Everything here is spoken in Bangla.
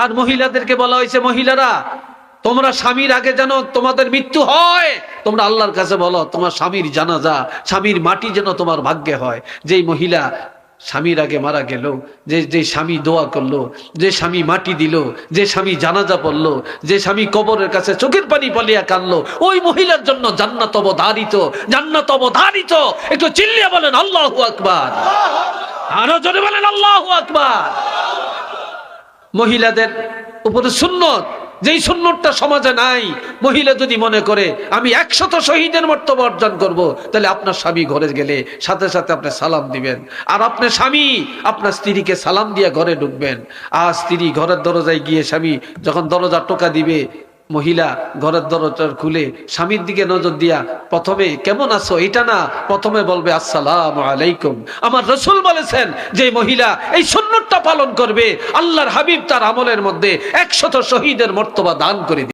আর মহিলাদেরকে বলা হয়েছে, মহিলারা তোমরা স্বামীর আগে যেন তোমাদের মৃত্যু হয়, তোমরা আল্লাহর কাছে বলো তোমার স্বামীর জানাজা, স্বামীর মাটি যেন তোমার ভাগ্যে হয়। যেই মহিলা স্বামীর আগে মারা গেল, যে স্বামী দোয়া করলো, যে স্বামী মাটি দিল, যে স্বামী জানাজা পড়লো, যে স্বামী কবরের কাছে চোখের পানি পালিয়া কাঁদলো, ওই মহিলার জন্য জান্নাত অবধারিত, জান্নাত অবধারিত। একটু চিল্লিয়ে বলেন আল্লাহু আকবার, আরো জোরে বলেন আল্লাহু আকবার। মহিলাদের উপরে সুন্নত, যেই সুন্নতটা সমাজে নাই। মহিলা যদি মনে করে আমি 100 শহীদের মর্তবা অর্জন করব, তাহলে আপনার স্বামী ঘরে গেলে সাথে সাথে আপনি সালাম দিবেন, আর আপনার স্বামী আপনার স্ত্রীকে সালাম দিয়ে ঘরে ঢুকবেন। আর স্ত্রী ঘরের দরজায় গিয়ে স্বামী যখন দরজা টোকা দিবে, মহিলা ঘরের দরজা খুলে স্বামীর দিকে নজর দিয়া প্রথমে কেমন আছো এটা না, প্রথমে বলবে আসসালামু আলাইকুম। আমার রাসূল বলেছেন যে মহিলা এই সুন্নতটা পালন করবে, আল্লাহর হাবিব তার আমলের মধ্যে 100 শহীদের মর্তবা দান করে দিবে।